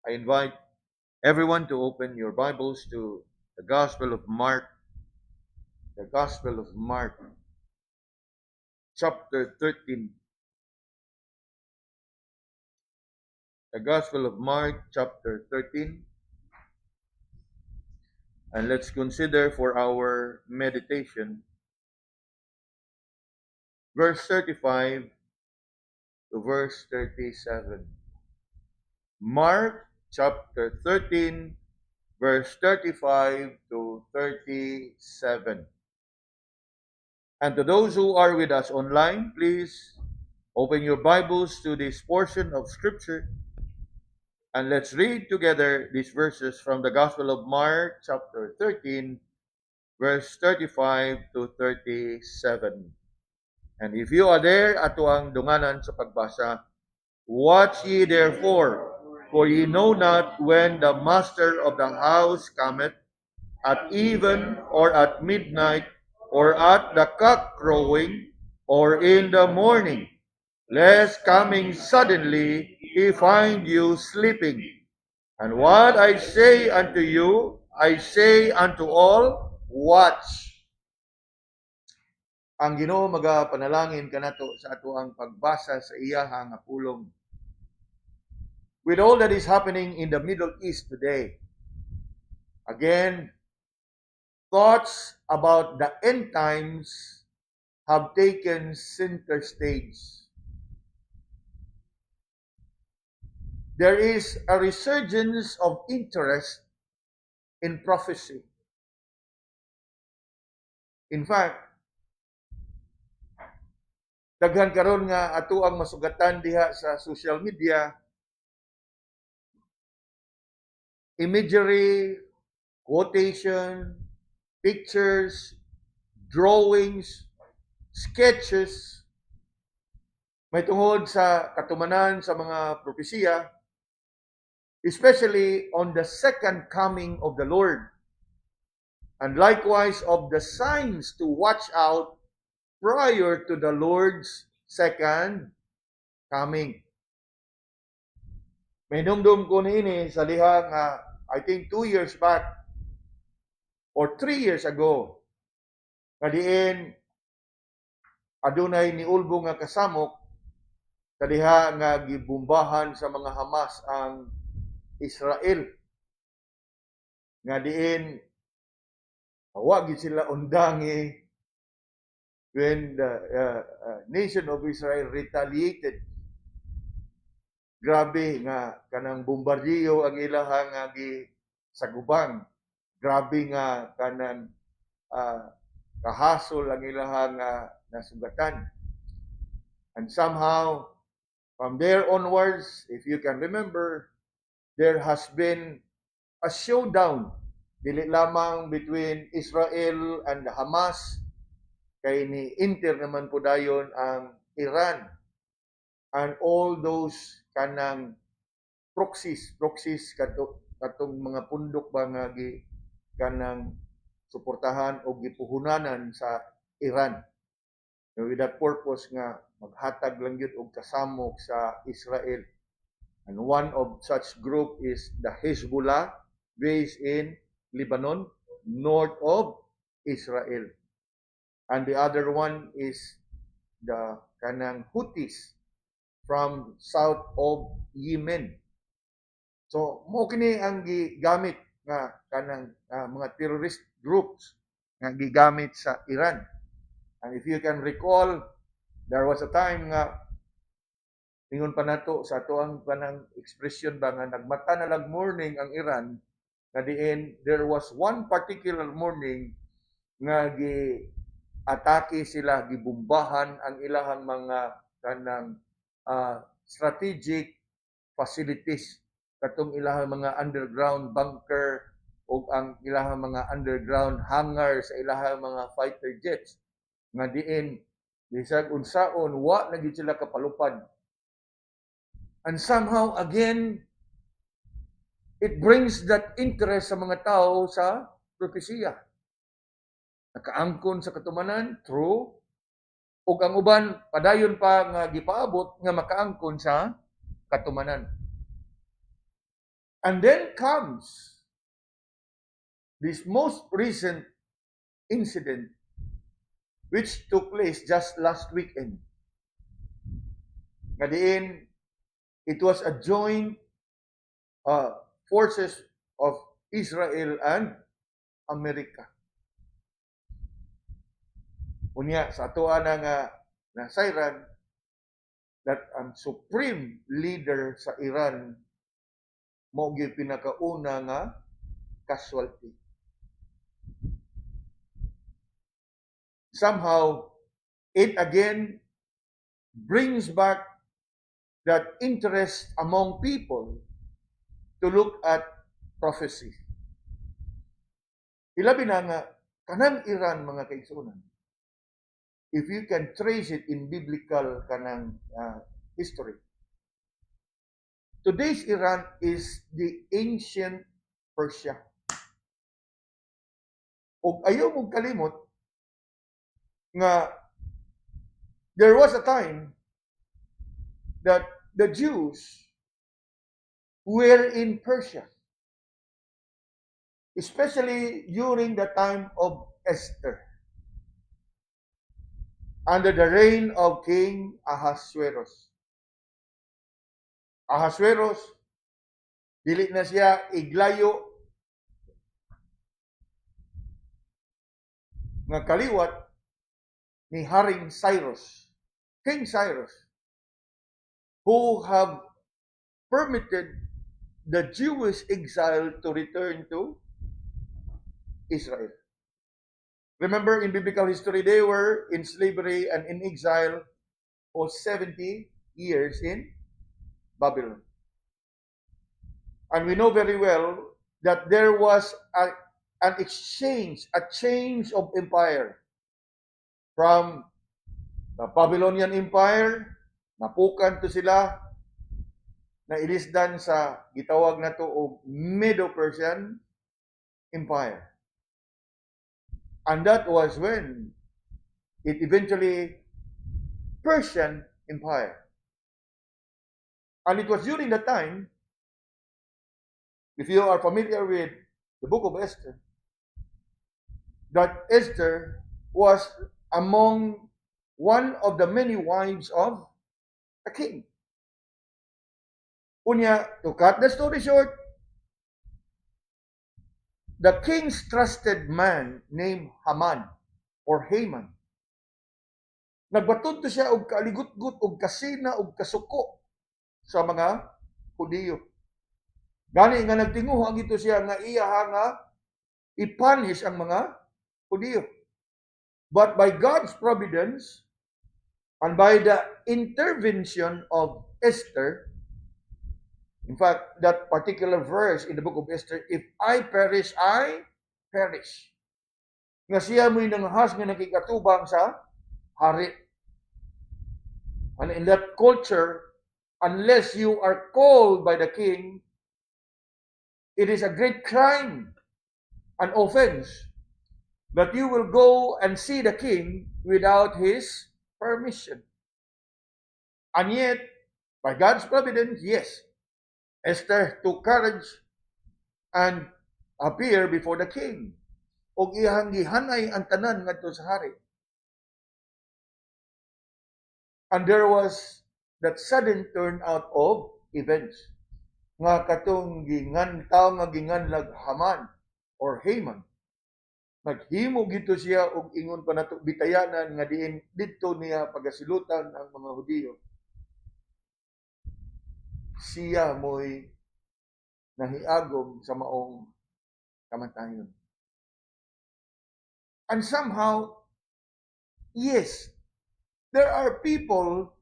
I invite everyone to open your Bibles to the Gospel of Mark, chapter 13. The Gospel of Mark, chapter 13. And let's consider for our meditation verse 35 to verse 37. Mark, chapter 13, verse 35 to 37. And to those who are with us online, please open your Bibles to this portion of Scripture and let's read together these verses from the Gospel of Mark, chapter 13, verse 35 to 37. And if you are there, ato ang dunganan sa pagbasa, watch ye therefore, for ye know not when the master of the house cometh, at even, or at midnight, or at the cock crowing, or in the morning, lest coming suddenly he find you sleeping. And what I say unto you, I say unto all, watch. Ang Ginoo magapanalangin kanato sa ato ang pagbasa sa iyahang pulong. With all that is happening in the Middle East today, again, thoughts about the end times have taken center stage. There is a resurgence of interest in prophecy. In fact, daghan karon nga ato ang masugatan diha sa social media, imagery, quotation, pictures, drawings, sketches, may tungod sa katumanan sa mga propesiya, especially on the second coming of the Lord, and likewise of the signs to watch out prior to the Lord's second coming. May numdum ko niini sa liha nga, I think 2 years back, or 3 years ago, nga diin adunay niulbo nga kasamok kadiha nga gibumbahan sa mga Hamas ang Israel. Nga diin wa gid sila undangi when the nation of Israel retaliated. Grabe nga kanang bombardiyo ang ilahang nga gisagubang. Grabe nga kanang kahasol ang ilahang nasugatan. And somehow, from there onwards, if you can remember, there has been a showdown, dili lamang between Israel and Hamas, kay ni inter naman po dayon ang Iran, and all those kanang proxies katong mga pundok ba nga kanang suportahan o gipuhunanan sa Iran. With that purpose nga maghatag lang yun og kasamok sa Israel. And one of such group is the Hezbollah, based in Lebanon, north of Israel. And the other one is the kanang Houthis from south of Yemen. So mo kini ang gigamit nga kanang mga terrorist groups nga gigamit sa Iran. And if you can recall, there was a time nga ingon pa nato sa ato ang kanang expression ba nga nagmata na lag morning ang Iran, nga diin there was one particular morning nga atake sila, gibumbahan ang ilahang mga kanang strategic facilities, katong ilahang mga underground bunker o ang ilahang mga underground hangar sa ilahang mga fighter jets, nga diin bisag unsaon wa na gid sila kapalupad. And somehow again, it brings that interest sa mga tao sa propesiya. Nakaangkon sa katumanan, true. Ug ang uban padayon pa nga gipaabot nga makaangkon sa katumanan. And then comes this most recent incident which took place just last weekend. Nga diin, it was a joint forces of Israel and America. Unya, sa atoa na nga nasayran that ang supreme leader sa Iran mo gyud pinakauna nga casualty. Somehow, it again brings back that interest among people to look at prophecy. Ilabi na nga, kanang Iran, mga kaigsunan, if you can trace it in biblical kanang history, today's Iran is the ancient Persia. O ayaw mong kalimot nga there was a time that the Jews were in Persia, especially during the time of Esther, under the reign of King Ahasuerus. Ahasuerus, dili na siya iglayo nga kaliwat ni Haring Cyrus, King Cyrus, who have permitted the Jewish exile to return to Israel. Remember, in biblical history, they were in slavery and in exile for 70 years in Babylon. And we know very well that there was an exchange, a change of empire from the Babylonian Empire, napukan to sila, na ilisdan sa gitawag na to og Medo-Persian Empire. And that was when it eventually Persian Empire. And it was during that time, if you are familiar with the book of Esther, that Esther was among one of the many wives of the king. Unya, to cut the story short, the king's trusted man named Haman or Haman, nagbatud to siya og kaaligut-gut og kasina og kasuko sa mga Hudiyo. Gani nga nagtinguha gito siya nga iya nga ipunish ang mga Hudiyo. But by God's providence and by the intervention of Esther, in fact, that particular verse in the book of Esther, if I perish, I perish. Nga siya mo'y nanghas nga nakikatubang sa hari. And in that culture, unless you are called by the king, it is a great crime, an offense, that you will go and see the king without his permission. And yet, by God's providence, yes, Esther took courage and appeared before the king. Og iyang gihanay ang tanan ngadto sa hari. And there was that sudden turnout of events. Nga katong tao nga ginganlag Haman or Haman. Naghimo gito siya og ingon pa nato bitayanan nga diin didto niya pagasilutan ang mga Hudiyo. Siya mo'y nahiagom sa maong kamatayon. And somehow, yes, there are people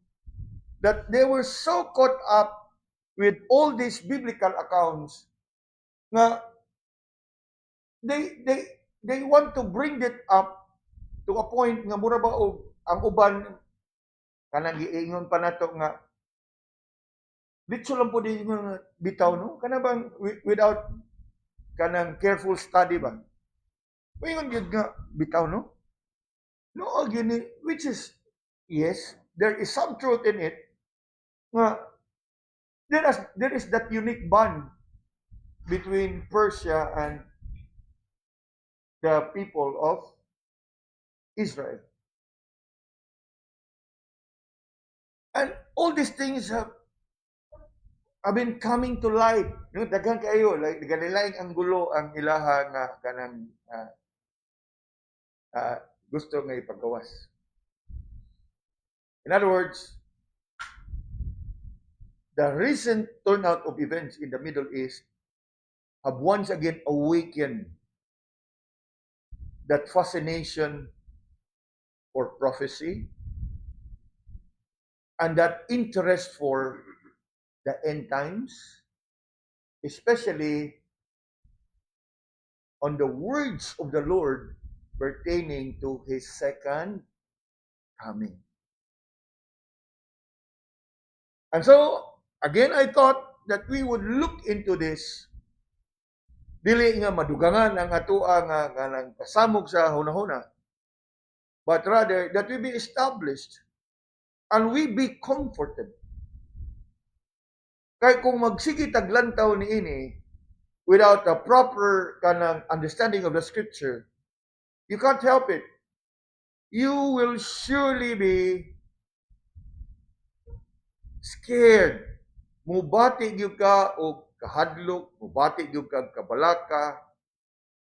that they were so caught up with all these biblical accounts na they want to bring it up to a point nga mura ba og ang uban kanang giingon pa nato nga dito lang po din nga bitaw no kana bang without kanang careful study ba mayon gyud nga bitaw no again which is yes there is some truth in it nga there is that unique bond between Persia and the people of Israel. And all these things have been coming to light. No, daghang kayo, like ganilaing ang gulo ang ilaha nga kanang gusto nga ipagawas. In other words, the recent turnout of events in the Middle East have once again awakened that fascination for prophecy and that interest for the end times, especially on the words of the Lord pertaining to His second coming. And so, again, I thought that we would look into this. Dili nga madugangan ang atoa nga kanang kasamog sa hunahuna, but rather that we be established and we be comforted. Kaya kung magsige taglantaw ni ini without a proper kanang understanding of the scripture, you can't help it. You will surely be scared. Mubati gyud ka og kahadlok, mubati gyud ka kabalaka,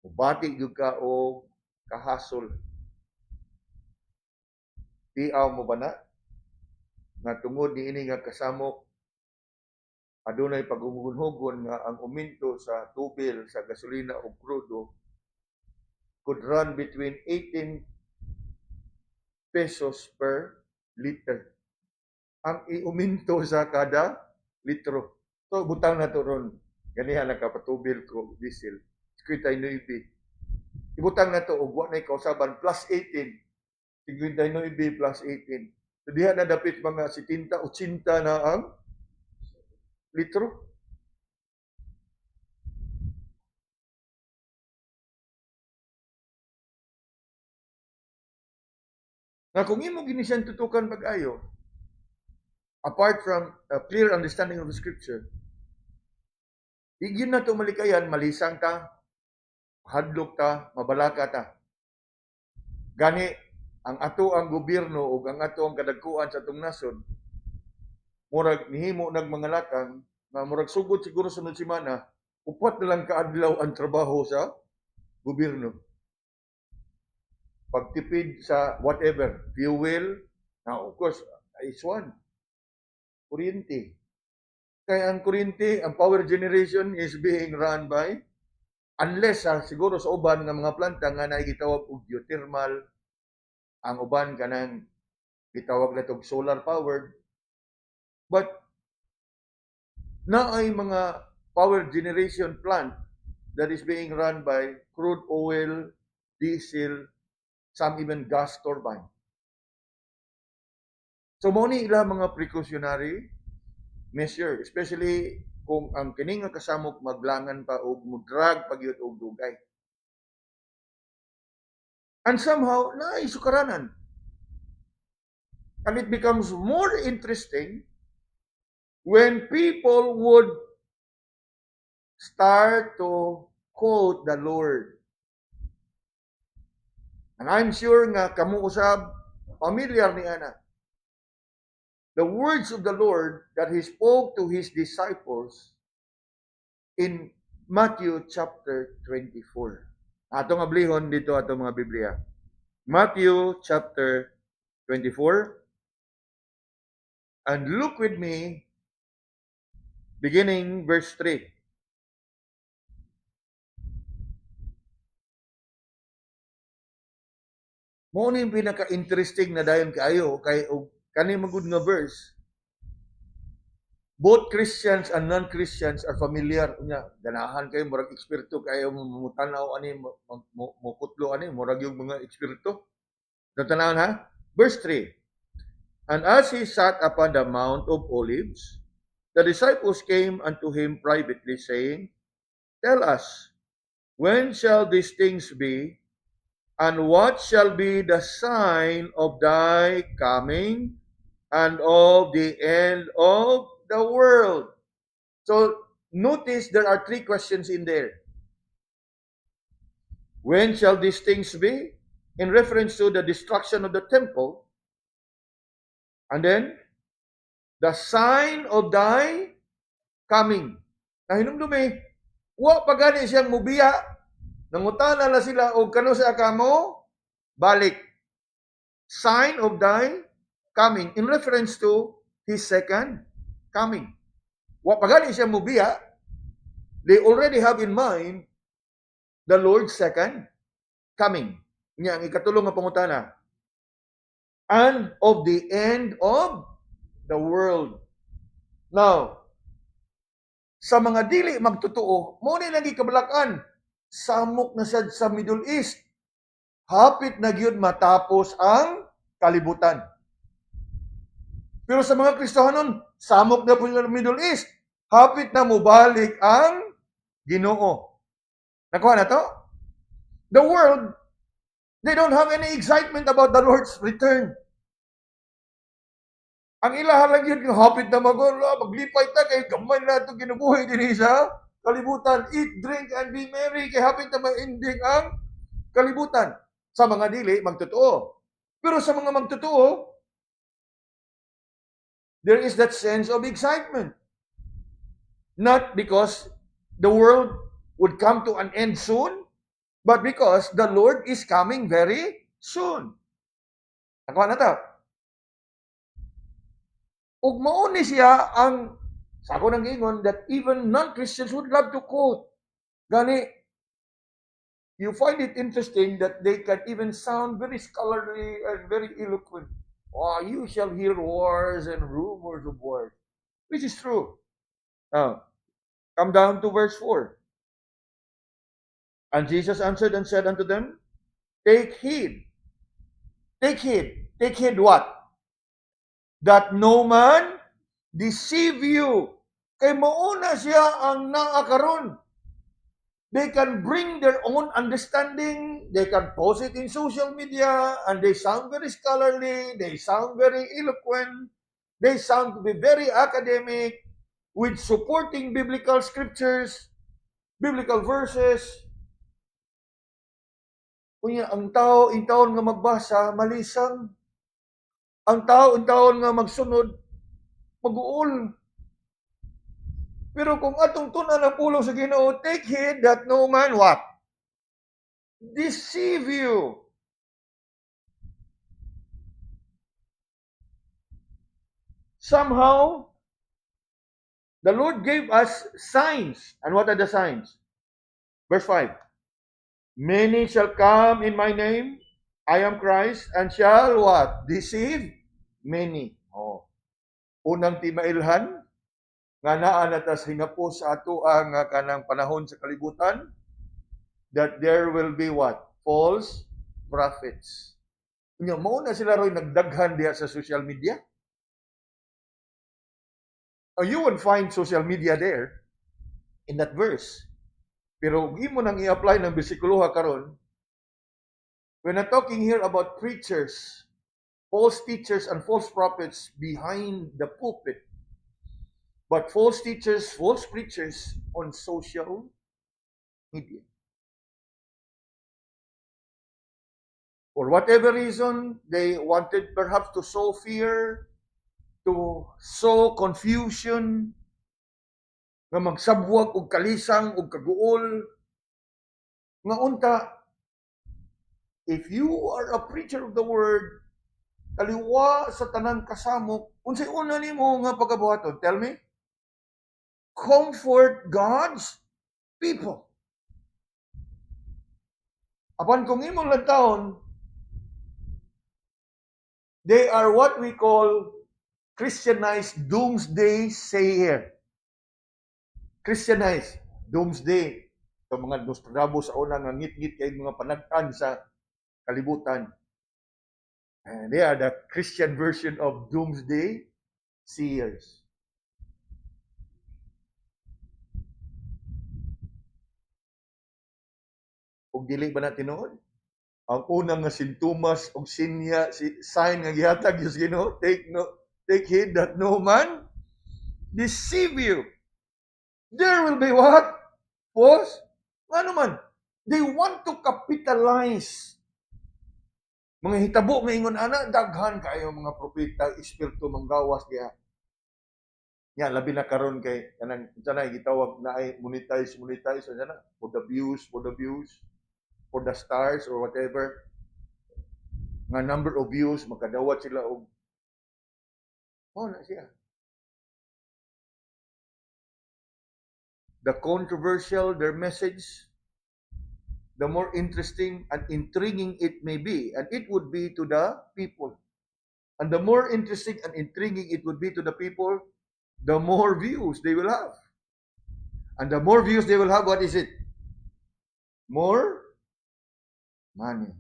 mubati gyud ka og kahasol. Tiaw mo ba na? Nga tungod ni ini nga kasamok, adunay paghugon-hugon nga ang uminto sa tubil, sa gasolina o krudo could run between 18 pesos per liter. Ang iuminto sa kada litro. So, butang na to ron. Ganihan na kapatubil ko, diesel. 59. Ibutang na to, ugwa na kausaban, plus 18. 59 plus 18. So, diha na dapit mga 70-80 na ang litro. Nga kung imo ginisyan tutukan pag-ayo, apart from a clear understanding of the scripture, higin na ito malikayan, malisang ta, hadlok ta, mabalaka ta. Gani, ang ato ang gobyerno o ang ato ang kadagkuan sa itong nasod, murag nihimo nagmangalakang, na murag sugod siguro sunod simana, upat na lang kaadlaw ang trabaho sa gobyerno. Pagtipid sa whatever, fuel, now of course, is one. Kuryente. Kaya ang kuryente, ang power generation is being run by, unless siguro sa uban nga mga planta nga naigitawag og geothermal, ang uban kanang gitawag na itong solar powered. But naay mga power generation plant that is being run by crude oil, diesel, some even gas turbine. So mo ni ila mga precautionary measure, especially kung ang kining nga kasamok maglangan pa og mudrag pagyud og dugay. And somehow naay sukaranan. And it becomes more interesting when people would start to quote the Lord. And I'm sure nga kamo usab familiar ni ana. The words of the Lord that He spoke to His disciples in Matthew chapter 24. Atong ablihon dito atong mga Biblia. Matthew chapter 24. And look with me, beginning verse 3. Mo ni pinaka-interesting na dayon kaayo kay kani magud nga verse. Both Christians and non-Christians are familiar unya. Ganahan kayo murag eksperto kayo mamutanaw ani mukutlo ani murag yung mga eksperto. Natanawon ha? Verse 3. And as he sat upon the Mount of Olives, the disciples came unto him privately, saying, Tell us, when shall these things be? And what shall be the sign of thy coming and of the end of the world? So, notice there are three questions in there. When shall these things be? In reference to the destruction of the temple. And then, the sign of thy coming. Nahinumdumi, wa pa gani siyang mubiya. Nangutana na sila, o kano sa kamo? Balik. Sign of thy coming. In reference to his second coming. Wa pa gani siyang mubiya. They already have in mind the Lord's second coming. Nga, ang ikatulong nga pangutana. And of the end of the world. Now, sa mga dili magtotoo, mo ni lagi kabalakan, samok na sad sa Middle East. Hapit na gyud matapos ang kalibutan. Pero sa mga Kristohanon, samok na po sa Middle East. Hapit na mubalik ang Ginoo. Nakuha na to? The world, they don't have any excitement about the Lord's return. Ang ilahan lang yun, hapit na maglipay ta, kay gamay na ito ginubuhay din sa kalibutan. Eat, drink, and be merry, kay hapit na ma-ending ang kalibutan. Sa mga dili, magtotoo. Pero sa mga magtotoo, there is that sense of excitement. Not because the world would come to an end soon, but because the Lord is coming very soon. Nakuha na ito. Ug mao ni siya ang sa ako nang ingon that even non-Christians would love to quote. Gani, you find it interesting that they can even sound very scholarly and very eloquent. Oh, you shall hear wars and rumors of wars. Which is true. Now, come down to verse 4. And Jesus answered and said unto them, Take heed. Take heed. Take heed what? That no man deceive you. Kay mauna siya ang naakaron. They can bring their own understanding. They can post it in social media and they sound very scholarly. They sound very eloquent. They sound to be very academic with supporting biblical scriptures, biblical verses. Kunya, ang tao, in taon nga magbasa, malisang. Ang tao, in taon nga magsunod, mag-uol. Pero kung atong tunan ang pulong sa Ginoo, take heed that no man what? Deceive you. Somehow, the Lord gave us signs. And what are the signs? Verse 5. Many shall come in my name, I am Christ, and shall what? Deceive many. Oh. Unang timailhan, nga naa natas hinapos sa ato ang kanang panahon sa kalibutan, that there will be what? False prophets. Kunya, mao na sila ro'y nagdaghan diya sa social media. You would find social media there in that verse. Pero imo nang i-apply ng bersikulo karon, we're not talking here about preachers, false teachers and false prophets behind the pulpit, but false teachers, false preachers on social media. For whatever reason, they wanted perhaps to sow fear, to sow confusion, nga magsabwag og kalisang og kaguol. Nga unta, if you are a preacher of the word, kaliwa sa tanang kasamok, unsay una nimo nga pagkabuhaton? Tell me. Comfort God's people. Apan kung imong lantawon, they are what we call Christianized doomsday sayer. Christianized doomsday. Ito mga Nostradamus sa una nga ngit-ngit kay mga panagtan sa kalibutan. And they are the Christian version of doomsday seers. Kung dili ba natin noon? Ang unang nga sintomas o sinya, sign nga gihatag Diyos Ginoo, take heed that no man deceive you. there will be what? False? Ano man? They want to capitalize. Mga hitabo nga ingon ana, daghan kayo mga propeta, espiritu manggawas diha. Nya labi na karon kay kanang sana gitawag na ay monetize sana for the views, for the stars or whatever. Nga number of views makadawat sila og na siya. The controversial their message, the more interesting and intriguing it may be, and it would be to the people. And the more interesting and intriguing it would be to the people, the more views they will have. And the more views they will have, what is it? More money.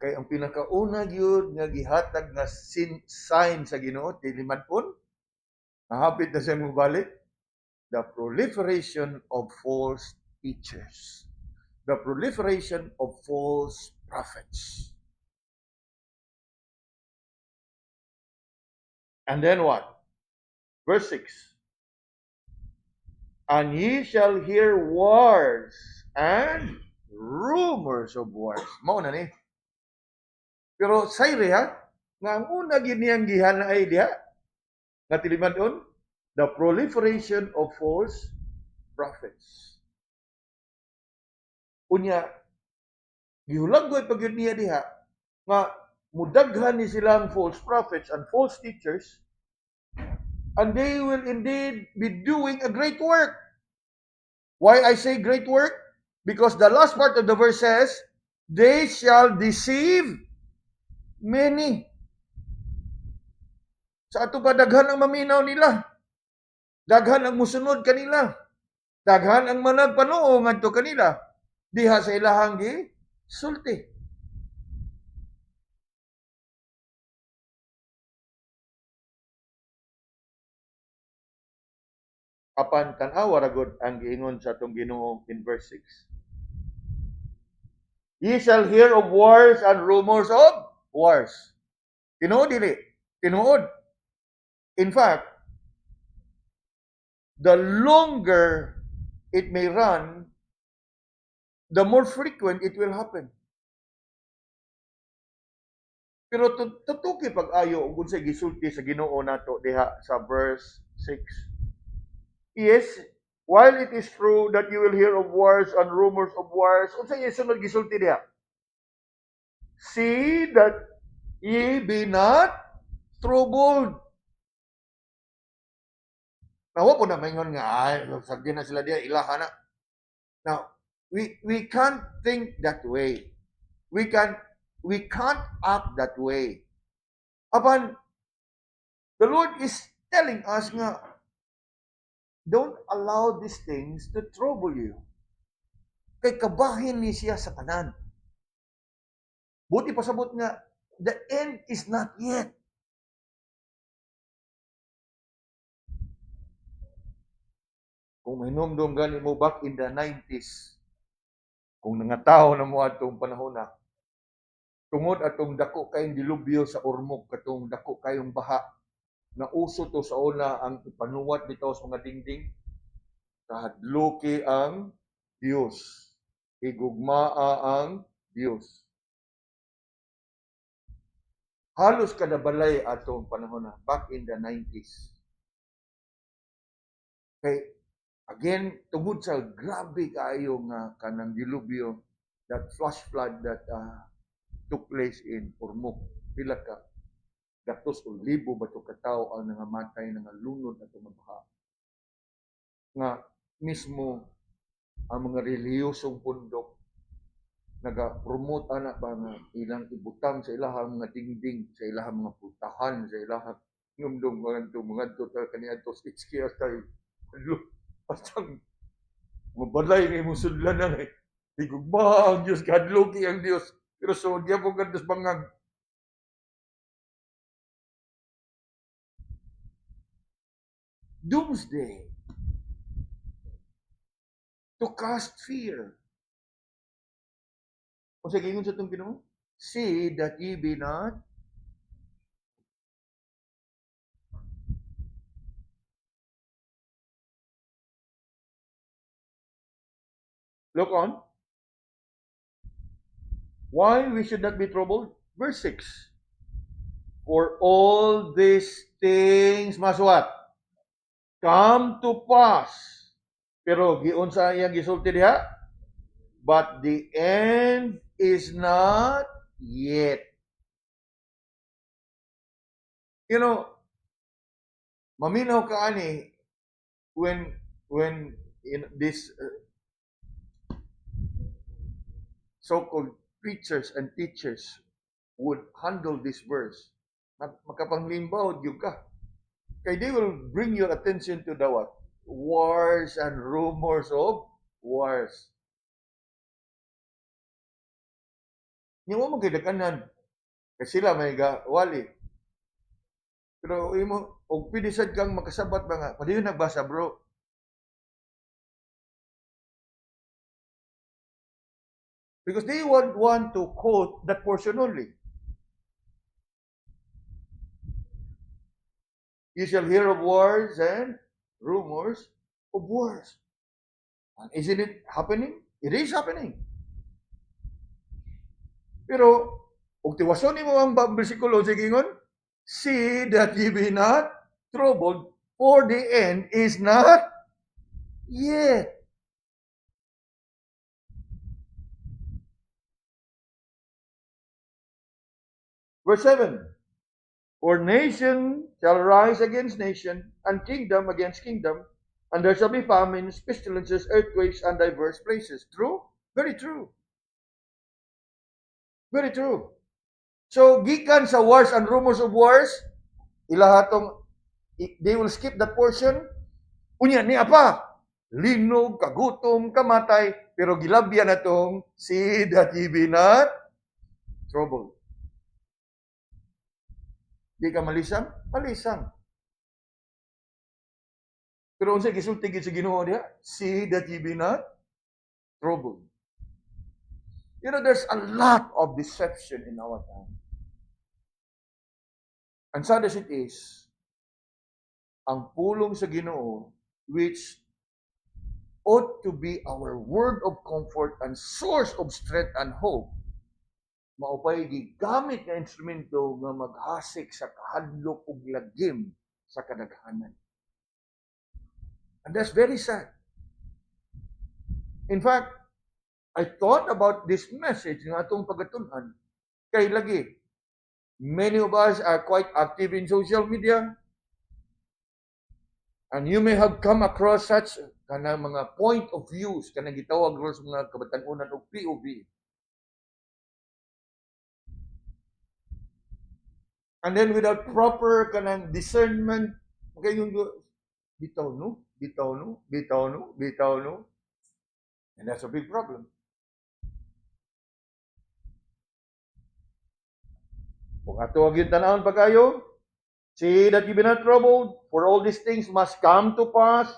Kay ang pinakauna gyud nga gihatag nga sign sa Ginoo tilimadpon, nahapit na siya mobalik, the proliferation of false teachers. The proliferation of false prophets. And then what? Verse 6. And ye shall hear wars and rumors of wars. Mao na ni. Pero sayre ha, nga ang una giniyang gihan ay diha, nga tilimadon, the proliferation of false prophets. Unya, gihulagway pag yun niya diha, nga mudaghan ni silang false prophets and false teachers, and they will indeed be doing a great work. Why I say great work? Because the last part of the verse says, they shall deceive many. Sa ato ba daghan ang maminaw nila? Daghan ang musunod kanila. Daghan ang managpanoo ngadto kanila. Diha sa ilahang sulti. Apan tan-aw ragod ang giingon sa atong Ginoo in verse 6. Ye shall hear of wars and rumors of wars. Tinuod dili. Tinuod. In fact, the longer it may run, the more frequent it will happen. Pero tutuki pag-ayo ug unsay gisulti sa Ginoo nato diha sa verse 6. Yes, while it is true that you will hear of wars and rumors of wars, unsay isunod gisulti diha? See that ye be not troubled. Nawa po na maingon nga ay sagdi na sila diha ilaha na. Now, we can't think that way. We can't act that way. Apan, the Lord is telling us nga, don't allow these things to trouble you. Kay kabahin ni siya sa tanan. Buti pasabot nga, the end is not yet. Kung mahinumdum gani mo back in the 90s, kung nangataw na mo atong panahon na, tungod atong dako kayong dilubyo sa Ormoc, katong dako kayong baha, na uso to sa una ang ipanuwat bitaw sa mga dingding, kahadloki ang Dios, igugmaa ang Dios. Halos kada balay atong panahon na, back in the 90s. Kay, again, tungod sa grabe kayo nga kanang dilubyo, that flash flood that took place in Ormoc, pila ka gatos o libo ba ito katao ang nangamatay, nangalunod at tumabaha. Nga mismo ang mga reliyosong pundok naga-promote anak ba nga ilang ibutang sa ilahang mga dingding, sa ilahang mga putahan, sa ilahang ngumdum mga total kaniya to 6 years tayo. Pastang mabalay nga musudlan na eh. Igugma ang Diyos, kadloki ang Diyos. Pero so, diya po kantos bangag. Doomsday. To cast fear. O sige, yun sa itong Ginoo, see that ye be not Look on. Why we should not be troubled? Verse 6. For all these things must what? Come to pass. Pero giunsa iyang gisulti diha? But the end is not yet. You know, maminaw ka ani when in this so-called preachers and teachers would handle this verse, makapanglimbaw gyud ka. Kay they will bring your attention to the what? Wars and rumors of wars. Yung mo magkidakanan, kasi sila may wali. Pero imo, og pinisad kang makasabat ba nga, pwede yun nagbasa bro. Because they would want to quote that portion only. You shall hear of wars and rumors of wars. And isn't it happening? It is happening. Pero, kung tiwason mo ang bersikulo, sige ngon, see that ye be not troubled, for the end is not yet. Verse 7. For nation shall rise against nation, and kingdom against kingdom, and there shall be famines, pestilences, earthquakes, and diverse places. True? Very true. Very true. So, gikan sa wars and rumors of wars, ilahatong, they will skip that portion. Unya, niya pa, linog, kagutom, kamatay, pero gilabyan na tong, see that ye be not troubled. Di ka malisang? Malisang. Pero unsay gisulti gid sa Ginoo diha? See that ye be not troubled. You know, there's a lot of deception in our time. And sad as it is, ang pulong sa Ginoo, which ought to be our word of comfort and source of strength and hope, maupay gigamit nga instrumento nga maghasik sa kahadlok ug lagim sa kadaghanan. And that's very sad. In fact, I thought about this message nga atong pagatunan kay lagi. Many of us are quite active in social media, and you may have come across such kanang mga point of views kanang gitawag ro sa mga kabatan-unan og POV. And then without proper kanang discernment, okay yung bitaw no, bitaw no, bitaw no, bitaw no. And that's a big problem. Kung ato ang tanawon pa kayo, see that you be not troubled, for all these things must come to pass,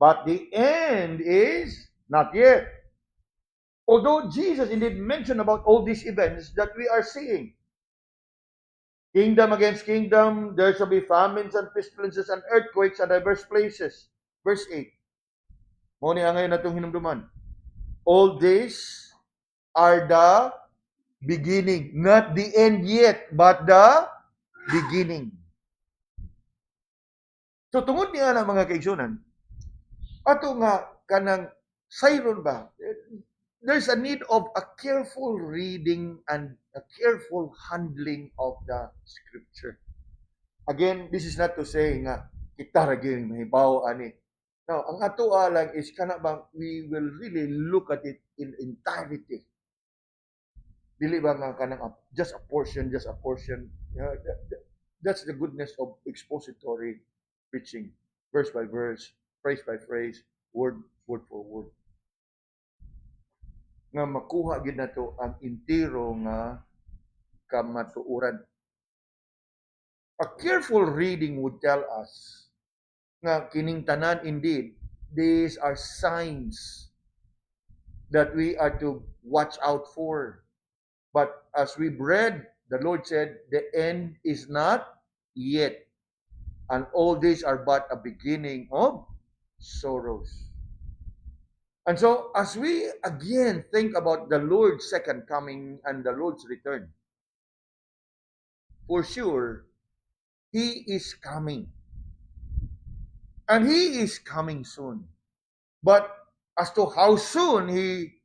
but the end is not yet. Although Jesus indeed mentioned about all these events that we are seeing, kingdom against kingdom, there shall be famines and pestilences and earthquakes and diverse places. Verse 8. Mo ni angay natong hinumduman. All these are the beginning, not the end yet, but the beginning. So tungod niya na mga kaigsunan, ato nga kanang sayron ba, there's a need of a careful reading and a careful handling of the scripture. Again, this is not to say nga kita ra gyud mahibaw ani. Now, ang ato lang is kana bang we will really look at it in entirety. Dili ba nga kanang just a portion. That's the goodness of expository preaching, verse by verse, phrase by phrase, word for word. Nga makuha gid nato ang entero nga kamatuoran. A careful reading would tell us nga kining tanan indeed, these are signs that we are to watch out for. But as we've read, the Lord said, the end is not yet. And all these are but a beginning of sorrows. And so, as we again think about the Lord's second coming and the Lord's return, for sure, He is coming. And He is coming soon. But as to how soon He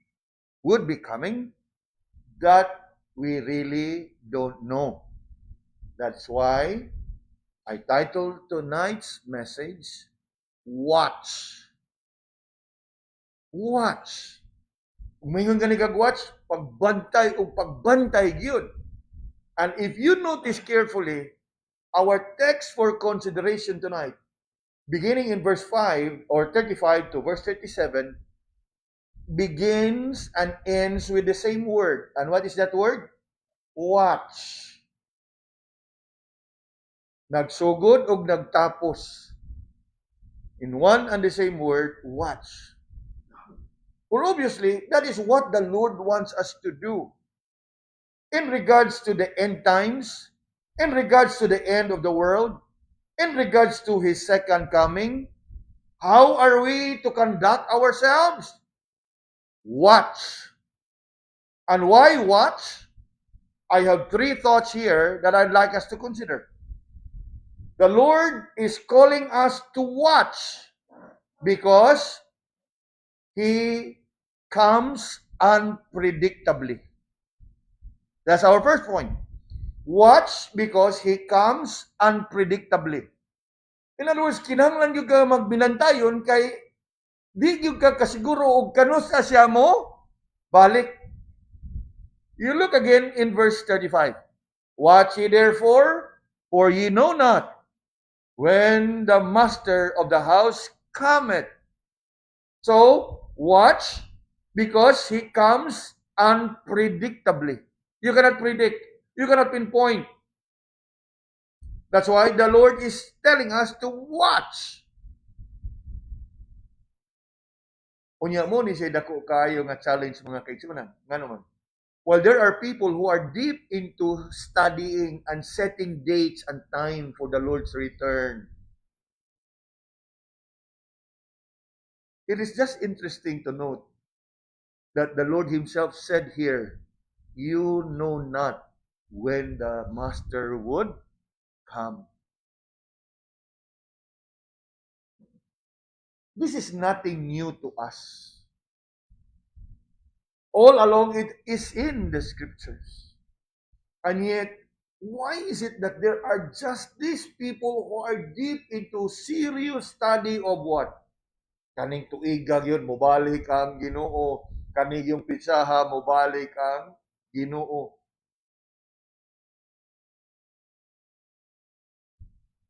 would be coming, that we really don't know. That's why I titled tonight's message, Watch. Watch. Umingon ka ni kag-watch, pagbantay o pagbantay gyud. And if you notice carefully, our text for consideration tonight, beginning in verse 5 or 35 to verse 37, begins and ends with the same word. And what is that word? Watch. Nagsugod o nagtapos. In one and the same word, watch. Well, obviously, that is what the Lord wants us to do. In regards to the end times, in regards to the end of the world, in regards to His second coming, how are we to conduct ourselves? Watch. And why watch? I have three thoughts here that I'd like us to consider. The Lord is calling us to watch because He comes unpredictably. That's our first point. Watch because He comes unpredictably. In other words, kinahanglan yung ka magbilantayon kay di yung ka kasiguro o kanusa siya mo balik. You look again in verse 35. Watch ye therefore, for ye know not when the master of the house cometh. So, watch because He comes unpredictably. You cannot predict. You cannot pinpoint. That's why the Lord is telling us to watch. Unya mo ni siya dako kayo nga challenge mga kaigsunan. Nga naman. Well, there are people who are deep into studying and setting dates and time for the Lord's return. It is just interesting to note that the Lord Himself said here, you know not when the Master would come. This is nothing new to us. All along it is in the scriptures. And yet, why is it that there are just these people who are deep into serious study of what? Kaning tuigag yun, mobalik ang Ginoo. Kaning yung pitsaha, mobalik ang Ginoo.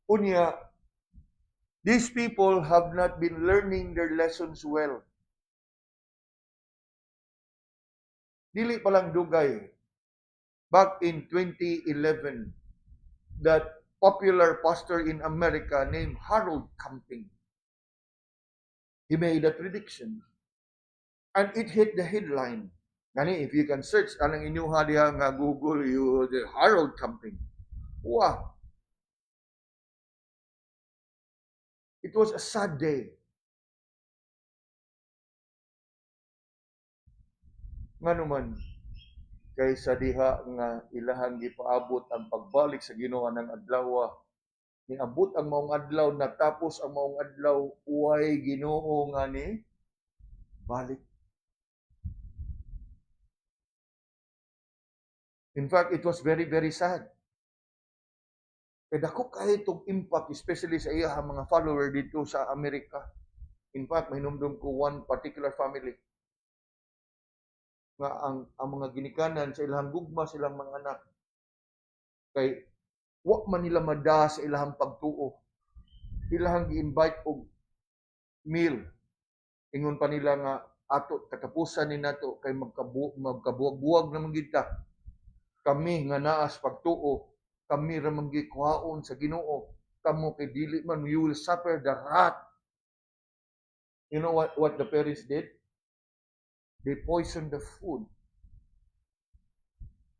Unya, these people have not been learning their lessons well. Dili palang dugay. Back in 2011, that popular pastor in America named Harold Camping, he made a prediction. And it hit the headline. Gani, if you can search, anong inyuha diha nga Google, the Harold Camping. Wow. It was a sad day. Nga naman, kaysa diha nga ilahang gipaabot ang pagbalik sa Ginoo ng adlaw, niabot ang maong adlaw, natapos ang maong adlaw, uway Ginoo nga ni balik. In fact, it was very, very sad. Kaya dako kayo itong impact, especially sa iya mga follower dito sa Amerika. In fact, mahinumdum ko one particular family nga ang mga ginikanan sa ilang gugma, sa ilang mga anak, kay wa man nila mada sa ilang pagtuo. Ilang gi-invite og meal. Ingon pa nila nga ato katapusan ni nato kay magkabuwag-buwag na manggita. Kami nga naas pagtuo, kami ra man gikuhaon sa Ginoo. Kamo kay dili man, you will suffer the wrath. You know what the parents did? They poisoned the food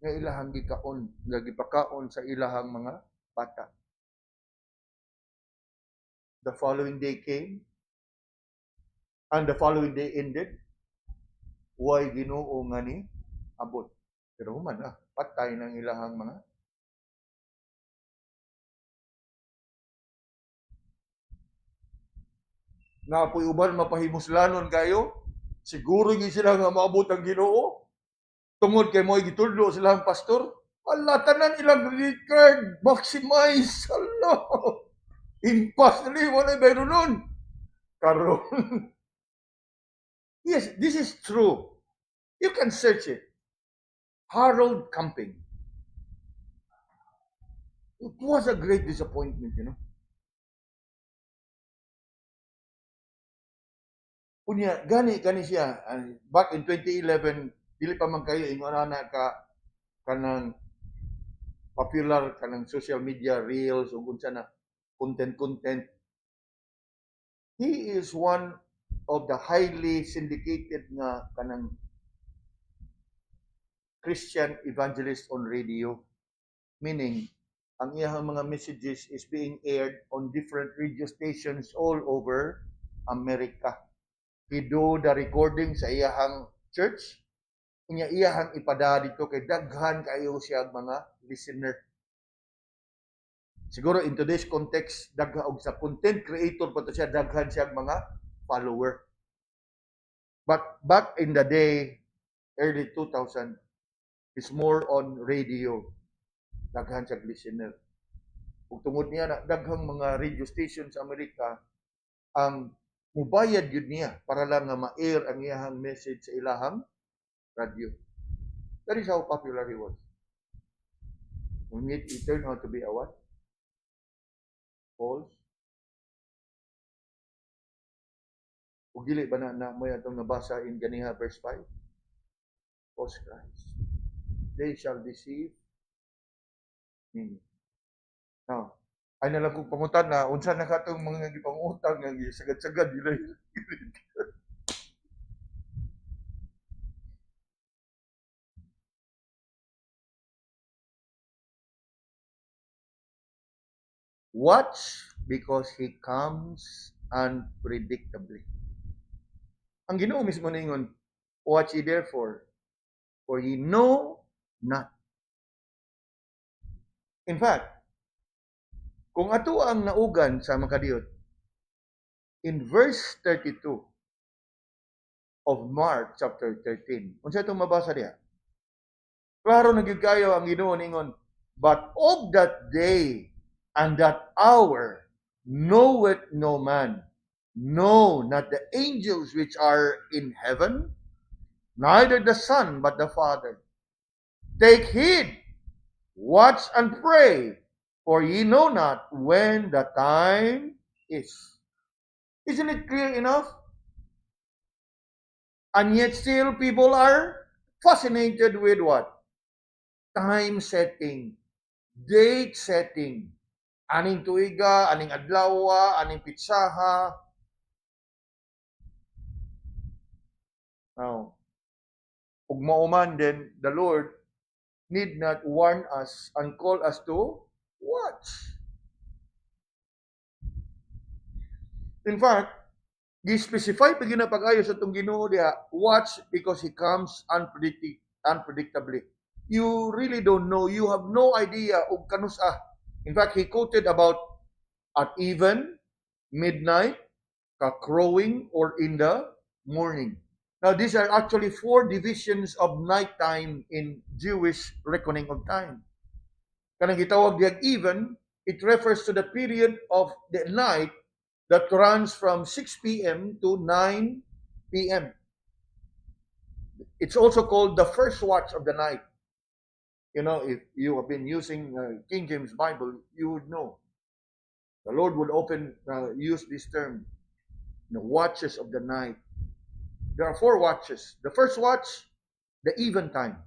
nga ilahang gikaon, gipakaon sa ilahang mga bata. The following day came, and the following day ended, Way Ginoo nga ni abot. Pero human patay ng ilahang mga napoy uban mapahimuslanon kayo. Siguro gi sila nga maabot ang Ginoo. Tungod kay mo'y gitudlo silang pastor. Ala, tanan ilang record, maximize. Ala, impas na wala bayro nun. Karon. Yes, this is true. You can search it. Harold Camping. It was a great disappointment, you know. Unya, gani siya. Back in 2011, dili pa man kayo ingon na kanang popular kanang social media reels ug unsa na content. He is one of the highly syndicated nga kanang Christian evangelist on radio. Meaning, ang iyang mga messages is being aired on different radio stations all over America. He do the recording sa iyang church. Iyahang ipada dito kay daghan kayo siya mga listener. Siguro in today's context, daghan og sa content creator pa to siya, daghan siya mga follower. But back in the day, early 2000, is more on radio. Daghan siya listener. Ug tungod niya daghang mga radio station sa Amerika ang mubayad yun niya para lang nga ma-air ang iyahang message sa ilahang radio. That is how popular he was. When it turned out to be a what? False. Ug dili ba na mo atong nabasa in ganiha verse 5? False Christ. They shall deceive many. Now, ay nalang kong pangutan na unsa na katong mga gipangutang nga sagad-sagad dili. Watch because he comes unpredictably. Ang Ginoo mismo ningon, watch ye therefore, for ye know not. In fact, kung ato ang naugan sa makadiyot, in verse 32 of Mark chapter 13, unsa itong mabasa diha? Klaro na gyud kayo ang Ginoo ningon, but of that day and that hour knoweth no man, no, not the angels which are in heaven, neither the Son, but the Father. Take heed, watch and pray, for ye know not when the time is. Isn't it clear enough? And yet still people are fascinated with what? Time setting, date setting, aning tuiga, aning adlaw, aning pitsaha. Now, ug mauman then the Lord need not warn us and call us to watch. In fact, gi-specify pa gina pag-ayo sa itong Ginoo diha, watch because he comes unpredictably. You really don't know, you have no idea ug kanus-a. In fact, he quoted about at even, midnight, ka-crowing, or in the morning. Now, these are actually 4 divisions of nighttime in Jewish reckoning of time. Kanang gitawag diag even, it refers to the period of the night that runs from 6 p.m. to 9 p.m. It's also called the first watch of the night. You know, if you have been using King James Bible, you would know. The Lord would often use this term, the watches of the night. There are 4 watches. The first watch, the even time.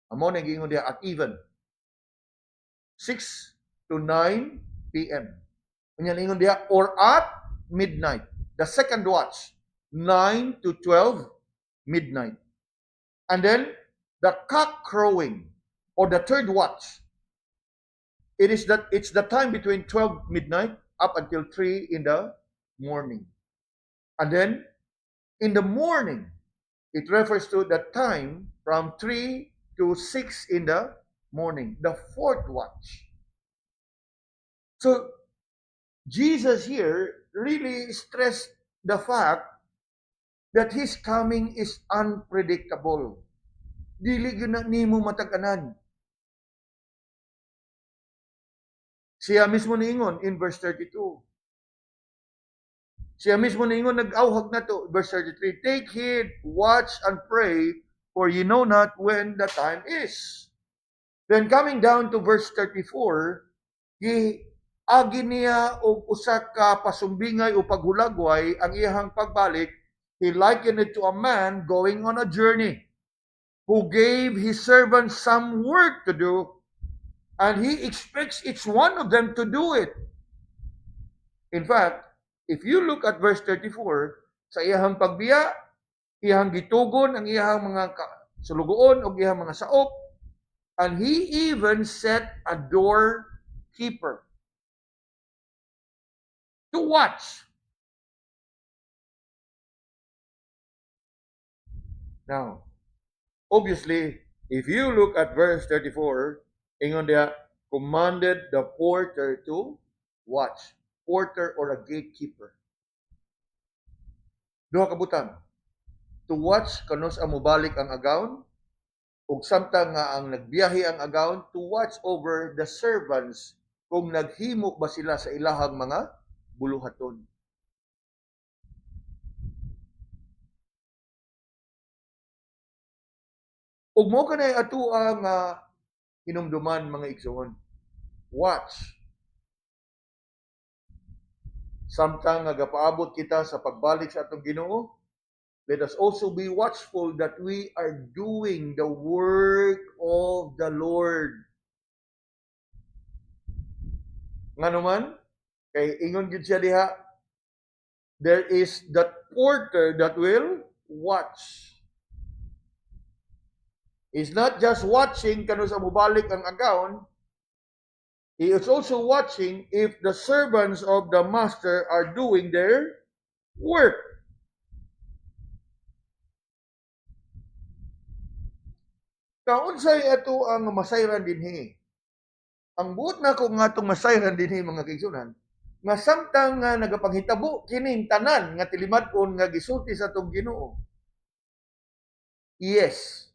Amo na giingon diha at even. 6 to 9 p.m. Unya ingon diha or at midnight. The second watch, 9 to 12 midnight. And then the cock crowing or the third watch. It's the time between 12 midnight up until 3 in the morning. And then in the morning, It refers to the time from 3 to 6 in the morning, the fourth watch. So, Jesus here really stressed the fact that His coming is unpredictable. Dili gyud na nimo matag-anan. Siya mismo niingon in verse 32. Siya mismo niingon, nag-awhag na to, verse 33, take heed, watch and pray, for ye know not when the time is. Then coming down to verse 34, agi niya og usa ka pasumbingay o paghulagway ang iyang pagbalik. He likened it to a man going on a journey, who gave his servants some work to do, and he expects each one of them to do it. In fact, if you look at verse 34, sa iyang pagbiya, iyang gitugon ang iyang mga sulugoon o iyang mga saop, and he even set a doorkeeper to watch. Now, obviously, if you look at verse 34, ingon dia, commanded the porter to watch. Porter or a gatekeeper. Duha ka butang. To watch kanos ang mubalik ang agawon, ug samtang nga ang nagbiyahe ang agawon, to watch over the servants kung naghimo ba sila sa ilahang mga buluhaton. Ug mo kanay ato ang hinumduman mga igsoon. Watch. Samtang nagapaabot kita sa pagbalik sa atong Ginoo, let us also be watchful that we are doing the work of the Lord. Ngano man, kay ingon gid siya diha, there is that porter that will watch. He's not just watching kano sa mubalik ang agawon, he is also watching if the servants of the master are doing their work. Kaunsay ato ang masayran dinhi. Ang buot na ko nga itong masayran dinhi mga kaigsunan, nga samtang nga nagapanghitabo kining tanan nga tilimadon nga gisulti sa atong Ginoo. Yes,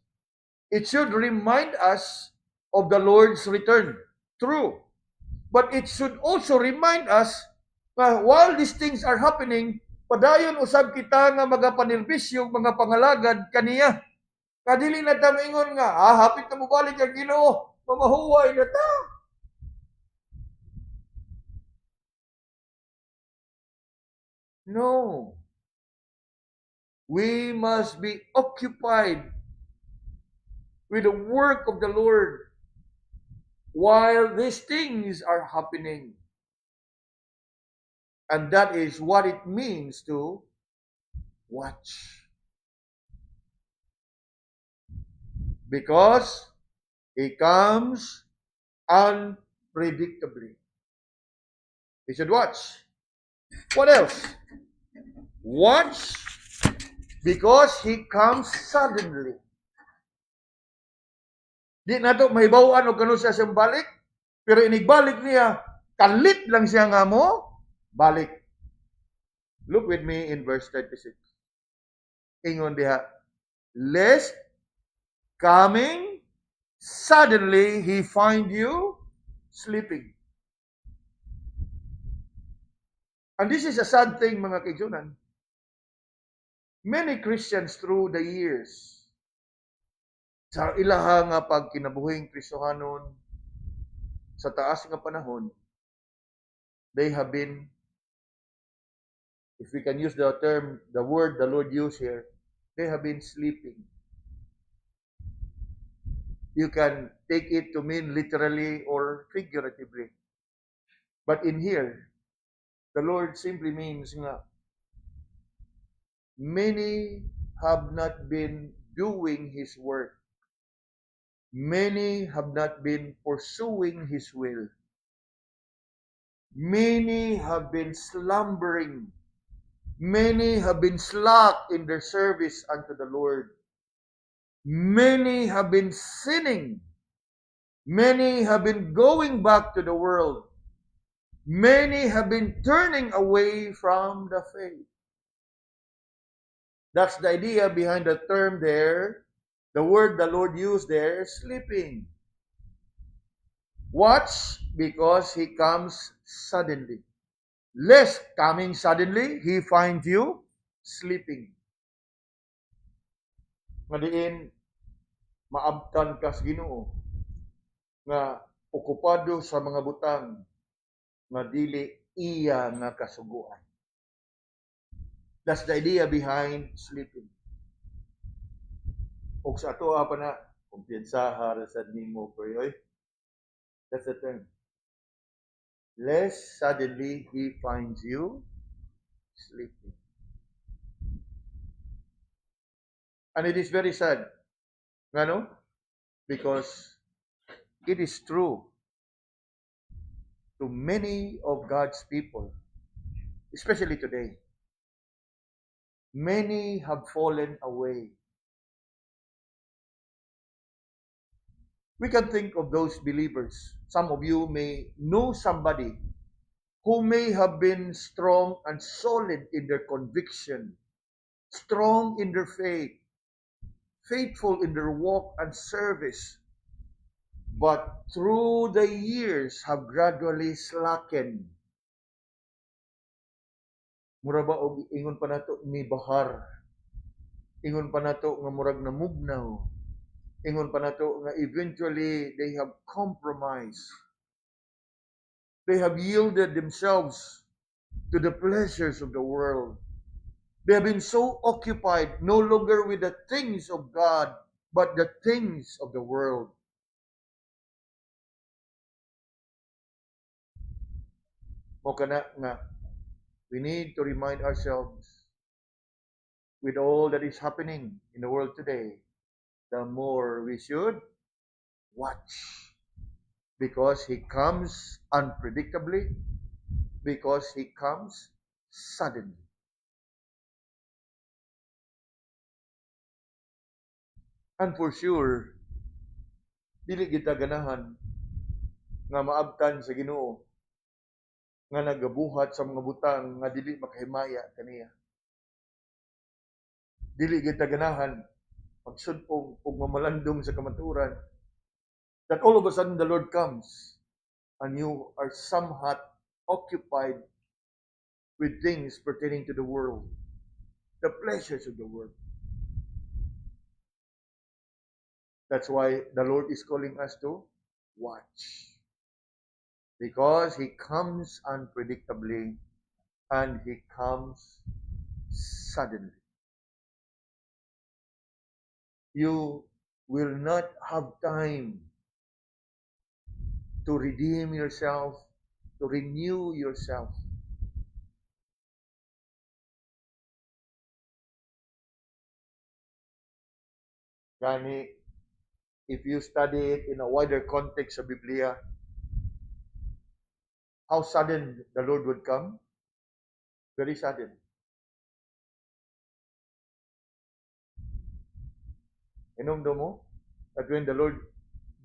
it should remind us of the Lord's return. True. But it should also remind us na while these things are happening, padayon usab kita nga magapanilbisyo mga pangalagad kaniya. Kadili na ta maingon nga, hapit na mo balik ang Ginoo, mamahuway na ta. No. We must be occupied with the work of the Lord while these things are happening. And that is what it means to watch. Because He comes unpredictably. We should watch. What else? Watch because He comes suddenly. Di na to mahibawan o kano siya siyang balik, pero inigbalik niya, kalit lang siya nga mo, balik. Look with me in verse 36. Ingon diha, lest coming suddenly He find you sleeping. And this is a sad thing mga kaigsunan. Many Christians through the years, sa ilaha nga pagkinabuhing Kristohanon sa taas nga panahon, they have been, if we can use the term, the word the Lord used here, they have been sleeping. You can take it to mean literally or figuratively. But in here, the Lord simply means nga, many have not been doing His work. Many have not been pursuing His will. Many have been slumbering Many have been slack in their service unto the Lord. Many have been sinning. Many have been going back to the world. Many have been turning away from the faith. That's the idea behind the term there. The word the Lord used there, sleeping. Watch, because He comes suddenly. Lest coming suddenly, He finds you sleeping. Ngadiin, maabtan ka sa Ginoo nga okupado sa mga butang nga dili iya nga kasuguan. That's the idea behind sleeping. Og sa ato pa na kumpiyansaha ra sad nimo pre oy. That's the term. Lest suddenly He finds you sleeping. And it is very sad. Ngano? Because it is true to many of God's people, especially today. Many have fallen away. We can think of those believers. Some of you may know somebody who may have been strong and solid in their conviction, strong in their faith, faithful in their walk and service, but through the years have gradually slackened. Mura ba og ingon pa nato ni bahar. Ingon pa nato nga murag namugnaw. Ingon pa nato nga eventually they have compromised. They have yielded themselves to the pleasures of the world. They have been so occupied no longer with the things of God, but the things of the world. O kana nga, we need to remind ourselves with all that is happening in the world today, the more we should watch. Because He comes unpredictably, because He comes suddenly. And for sure, dili kita ganahan nga maabtan sa Ginoo nga nagabuhat sa mga butang nga dili makahimaya kaniya. Dili kita ganahan magsudpong ug mamalandong sa kamaturan that all of a sudden the Lord comes and you are somewhat occupied with things pertaining to the world, the pleasures of the world. That's why the Lord is calling us to watch. Because He comes unpredictably and He comes suddenly. You will not have time to redeem yourself, to renew yourself. Gani, if you study it in a wider context of Biblia, how sudden the Lord would come? Very sudden. Inomdo mo that when the Lord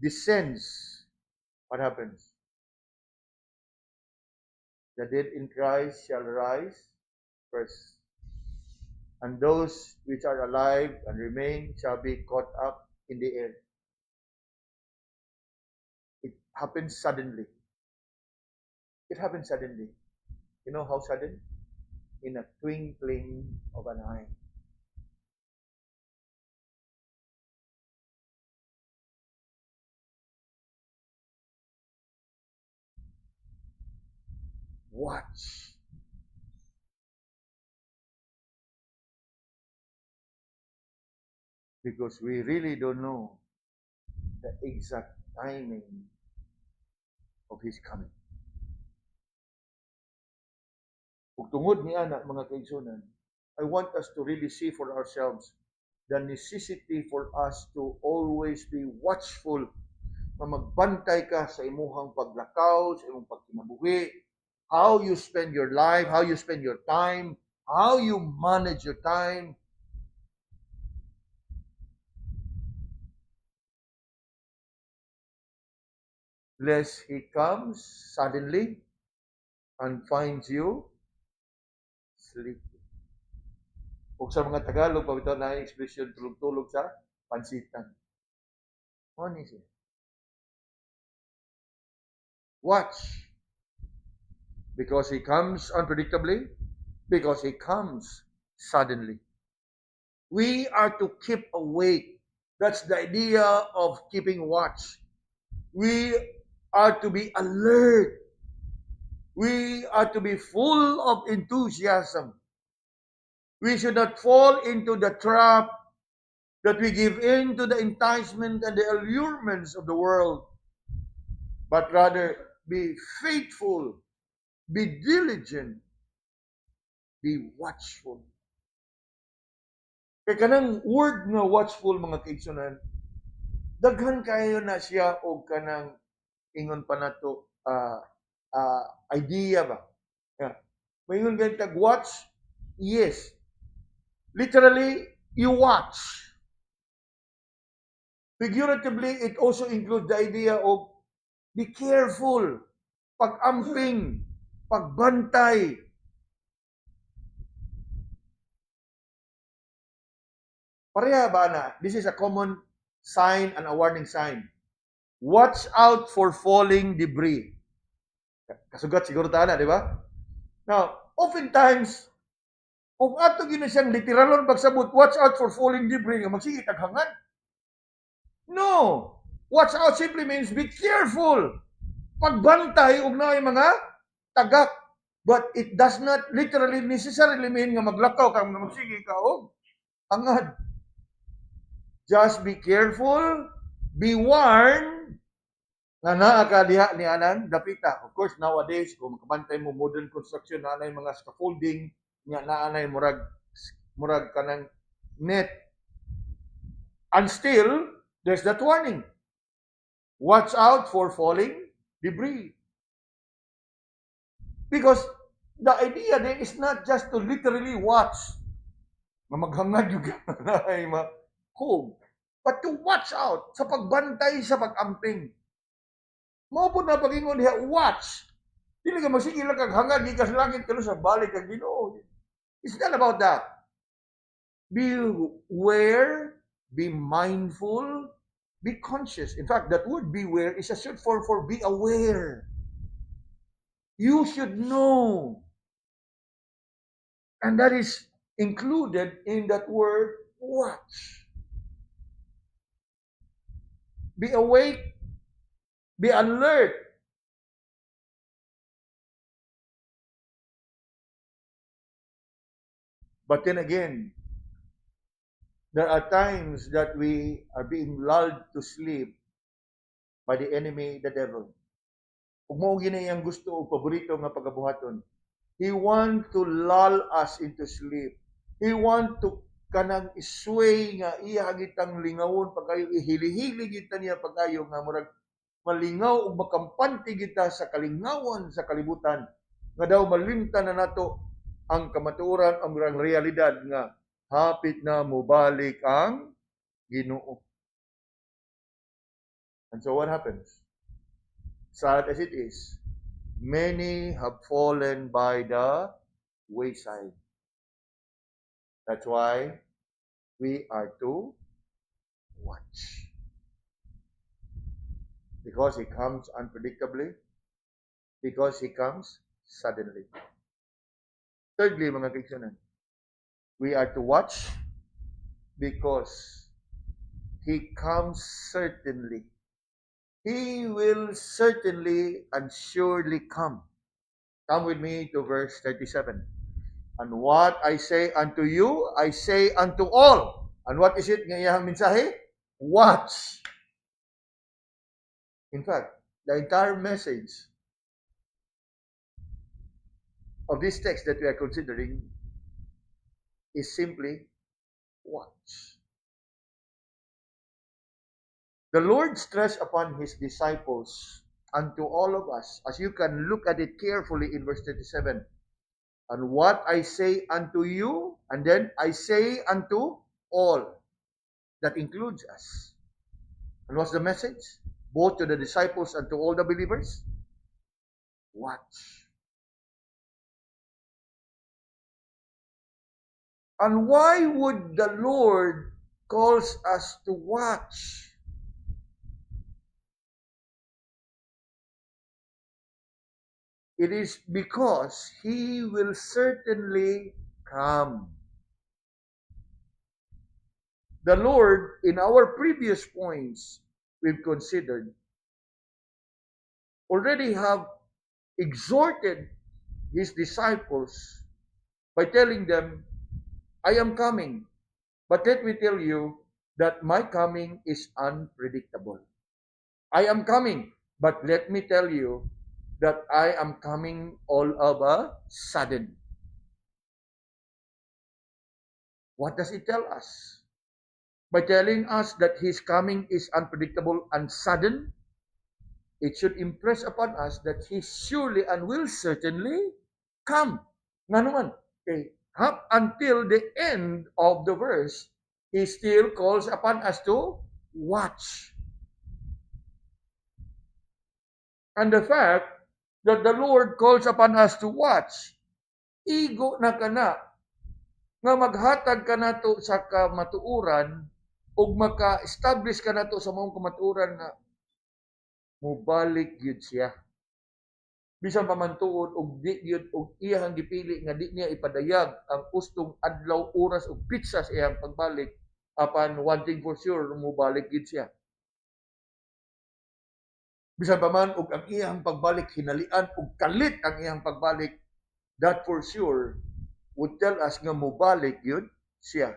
descends, what happens? The dead in Christ shall rise first, and those which are alive and remain shall be caught up in the air. It happens suddenly. It happens suddenly. You know how sudden? In a twinkling of an eye. Watch. Because we really don't know the exact timing of His coming. Ug tungod ni ana mga kaigsunan, I want us to really see for ourselves the necessity for us to always be watchful, na magbantay ka sa imuhang paglakaw, sa imong pagkinabuhi, how you spend your life, how you spend your time, how you manage your time, lest he comes suddenly and finds you sleeping. Kung sa mga Tagalog, pabitaw na yung expression, tulog-tulog sa pansitan. What is it? Watch. Because he comes unpredictably, because he comes suddenly. We are to keep awake. That's the idea of keeping watch. We are to be alert. We are to be full of enthusiasm. We should not fall into the trap that we give in to the enticement and the allurements of the world, but rather be faithful, be diligent, be watchful. Kaya kanang word nga watchful, mga kaigsunan, daghan kayo na siya o kanang ingon pa na to idea ba? Yeah. Maingon ganit tag watch, yes. Literally, you watch. Figuratively, it also includes the idea of be careful, pag-amping, pagbantay. Pareha ba na? This is a common sign and a warning sign. Watch out for falling debris. Kasugat siguro tayo na, di ba? Now, oftentimes, kung ato gina siyang literalon pagsabot, watch out for falling debris, nga magsige taghangan. No! Watch out simply means be careful. Pagbantay og naay mga tagak. But it does not literally necessarily mean nga maglakaw kang magsige ka og hangad. Just be careful, be warned, nga naa ka diha ni anang dapita. Of course, nowadays, kung makabantay mo modern construction, naanay mga scaffolding, nga naanay murag kanang net. And still, there's that warning. Watch out for falling debris. Because the idea there is not just to literally watch, na maghangad yung ay mahog, but to watch out sa pagbantay sa pag-amping. Mao po na pag-ingon diha, watch. Dili ka magsige lang kag hangad gikas langit kalo sa balik kag Ginoo. It's not about that. Beware, be mindful, be conscious. In fact, that word beware is a short form for be aware. You should know. And that is included in that word watch. Be awake, be alert. But then again, there are times that we are being lulled to sleep by the enemy, the devil. Ug mao gini ang gusto o paborito nga pagabuhaton. He want to lull us into sleep. He want to kanang isway nga iya gitang lingawon pagayo, ihili-hili kita niya pagayo nga murag malingaw ug makampante kita sa kalingawan sa kalibutan nga daw malimtan na nato ang kamatuoran, ang realidad nga hapit na mobalik ang Ginoo. And so what happens? Sad as it is, many have fallen by the wayside. That's why we are to watch. Because he comes unpredictably, because he comes suddenly. Thirdly, mga kaigsunan, we are to watch because he comes certainly. He will certainly and surely come. Come with me to verse 37. And what I say unto you, I say unto all. And what is it nga iyang mensahe? Watch. In fact, the entire message of this text that we are considering is simply watch. The Lord stressed upon his disciples and to all of us, as you can look at it carefully in verse 37, And what I say unto you, and then I say unto all. That includes us. And what's the message? Both to the disciples and to all the believers? Watch. And why would the Lord calls us to watch? It is because He will certainly come. The Lord, in our previous points we've considered, already have exhorted His disciples by telling them, I am coming. But let me tell you that my coming is unpredictable. I am coming, but let me tell you that I am coming all of a sudden. What does it tell us? By telling us that His coming is unpredictable and sudden, it should impress upon us that He surely and will certainly come. Nga naman, okay, up until the end of the verse, He still calls upon us to watch. And the fact that the Lord calls upon us to watch, igo na kana nga maghatag ka nato sa kamatuoran ug maka-establish ka nato sa mong kamatuoran nga mubalik gyud siya. Bisan pa man tuod og di gyud og iyang gipili nga di niya ipadayag ang ustong adlaw, oras ug pitsa sa iyang pagbalik, apan one thing for sure mubalik gyud siya. Bisan pa man og ang iyang pagbalik hinalian og kalit ang iyang pagbalik, that for sure would tell us nga mubalik yun siya.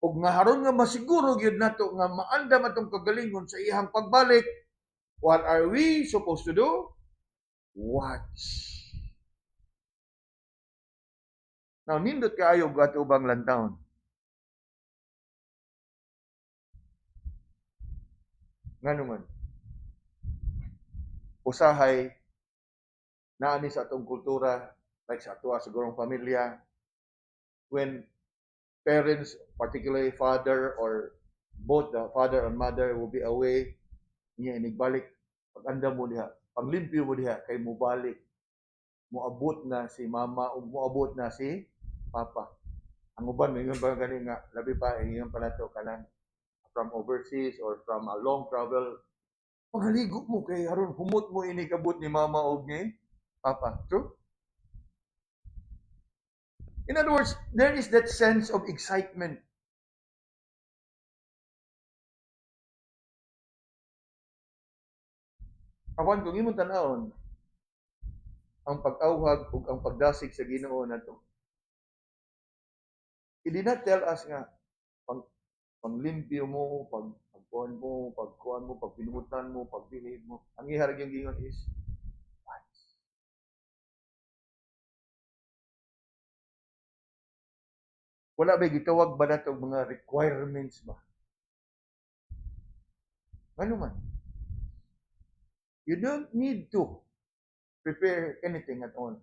Ug nga haron nga masiguro gyud nato nga maandam atong kagalingon sa iyang pagbalik, what are we supposed to do? Watch. Now, nindot kaayo at ubang lantawon. Nga naman, usahay naani sa atong kultura, like sa ato sigurong pamilya, when parents, particularly father or both the father and mother will be away, niya inigbalik, pag-anda mo diha, paglimpyo mo diha, kay mubalik, muabot na si mama o muabot na si papa. Ang uban, ngayon ba gani nga, labi pa, ngayon pala to kanang from overseas or from a long travel, paghaligo mo kay haron humot mo inikabot ni mama o ni papa. True? In other words, there is that sense of excitement. Awan kung imong tanawon, ang pag-awhag ug ang pagdasig sa Ginoo nato. It did not tell us nga panglimpyo mo, pagkuhan mo, pagpinutan mo, pagbilib mo. Ang iharag yung gingon is watch. Wala ba gitawag ba nato mga requirements ba? Ano man? You don't need to prepare anything at all.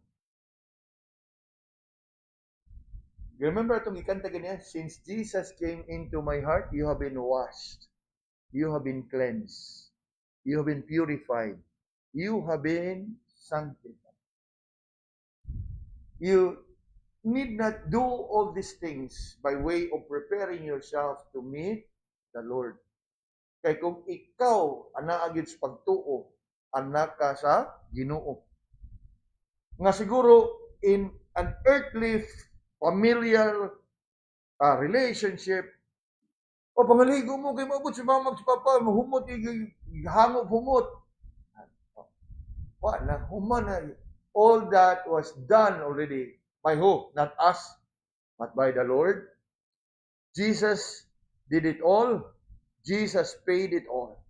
You remember itong ikanta ganyan? Since Jesus came into my heart, you have been washed. You have been cleansed. You have been purified. You have been sanctified. You need not do all these things by way of preparing yourself to meet the Lord. Kaya kung ikaw anaagid sa pagtuo, anak ka sa Ginoo. Nga siguro in an earthly familial relationship, o pangaligo mo kay maabot si mama si papa, mahumot hangop humot. Wala, human na. All that was done already by who? Not us, but by the Lord. Jesus did it all. Jesus paid it all.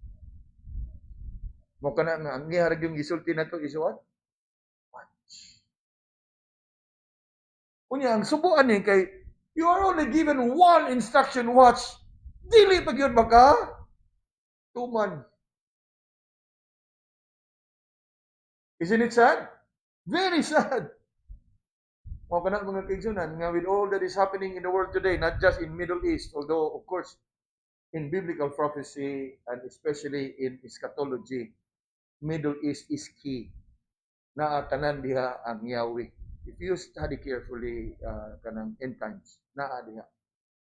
Mo kana nga ang giharag yung gisulti nato is what? Watch. Unya ang subuan ni kay you are only given one instruction, watch. Dili pag yun baka tuman. Isn't it sad? Very sad. Mga kana mga kaigsunan, nga with all that is happening in the world today, not just in Middle East, although of course in biblical prophecy and especially in eschatology, Middle East is key. Tanan diha ang Yahweh. If you study carefully kanang end times, diha.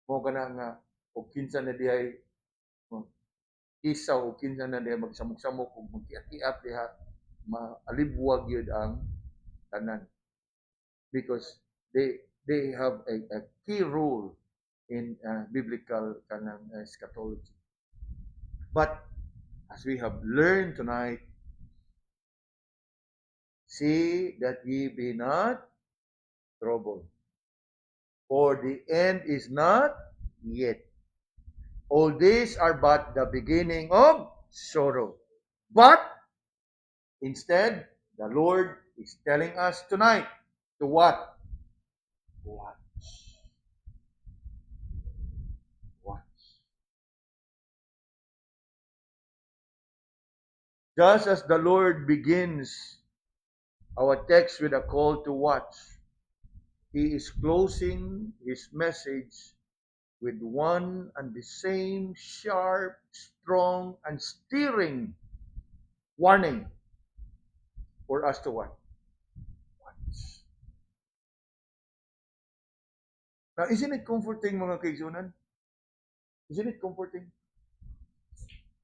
Mo kana nga og kinsa na diha isa o kinsa na diha magsamok-samok ug magkiat-kiat diha maalibwag yun ang tanan because they have a key role in biblical kanang eschatology. But as we have learned tonight, see that ye be not troubled, for the end is not yet. All these are but the beginning of sorrow. But instead, the Lord is telling us tonight to what? Watch. Watch. Just as the Lord begins our text with a call to watch, He is closing His message with one and the same sharp, strong, and steering warning for us to what? Watch. Now, isn't it comforting, mga kaigsunan? Isn't it comforting?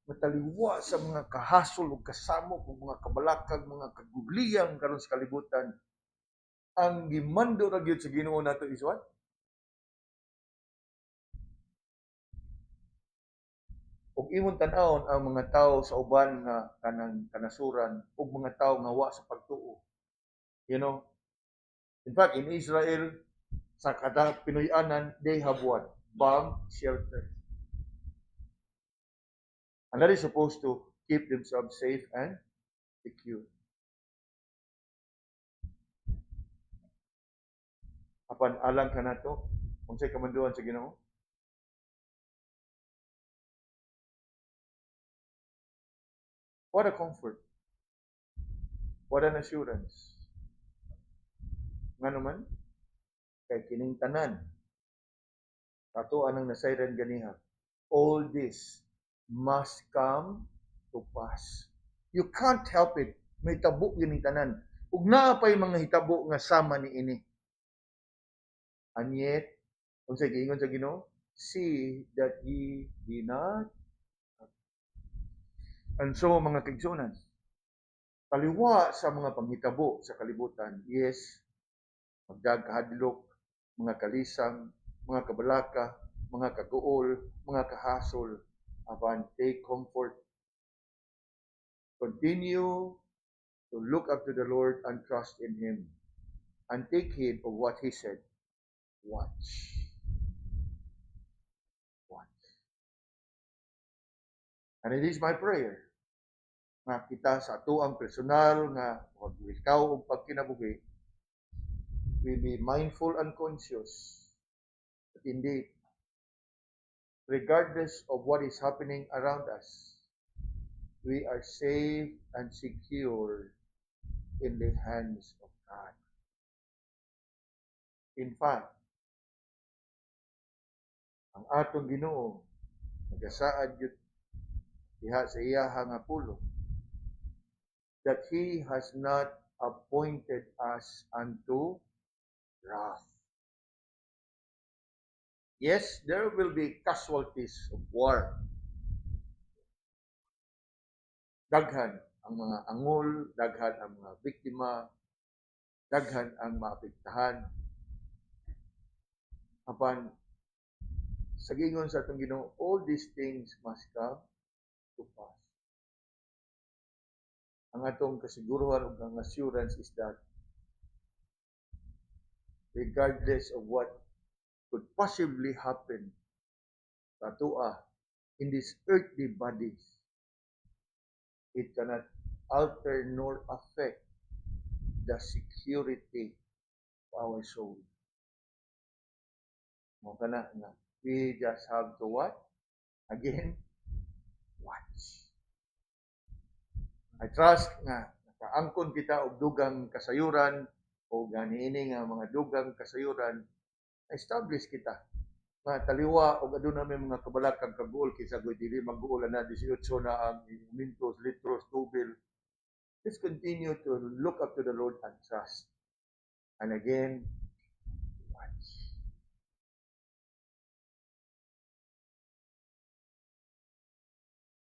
Mataliwa sa mga kahasol o kasamok o mga kabalakag, mga kagubliyang karon sa kalibutan, ang gimando ra gyud sa Ginoo nato is what? Ug imong tan-awon ang mga tawo sa uban nga kanang kanasuran ug mga tawo nga wa sa pagtuo. You know, in fact, in Israel, sa kada Pinoy-anan, they have what? Bomb shelter. And that is supposed to keep themselves safe and secure. Apan alang ka na to, unsay kamanduan sa Ginoo? What a comfort. What an assurance. Nga naman, kay kining tanan, ato anang nasayran ganiha, all this must come to pass. You can't help it. May tabo yun tanan. Ug naa pay mga hitabo nga sama ni ini. And yet, unsay giingon sa Ginoo? See that ye be not. And so, mga kaigsunan, taliwa sa mga panghitabo sa kalibutan, yes, magdagahadlok, mga kalisang, mga kabalaka, mga kaguol, mga kahasol, apan take comfort. Continue to look up to the Lord and trust in Him. And take heed of what He said. Watch. Watch. And it is my prayer nga kita sa atuang personal nga maglikaw og pagkinabuhi, we be mindful and conscious that indeed, regardless of what is happening around us, we are safe and secure in the hands of God. In fact, ang atong Ginoo nagasaad gyud diha sa iyaha nga pulo that He has not appointed us unto wrath. Yes, there will be casualties of war. Daghan ang mga angol, daghan ang mga biktima, daghan ang maapektahan. Apan sa gingon sa atong Ginoo, all these things must come to pass. Ang atong kasiguruhan ug ang assurance is that regardless of what could possibly happen sa atoa in these earthly bodies, it cannot alter nor affect the security of our soul. Mo kana nga we just have to what? Again, watch. I trust nga nakaangkon kita og dugang kasayuran o ganiini nga mga dugang kasayuran, establish kita. Nga taliwa o aduna may mga kabalakang kagul kaysa kung dili mag-uulan na 18 na ang mintos, litros, tubil. Let's continue to look up to the Lord and trust. And again,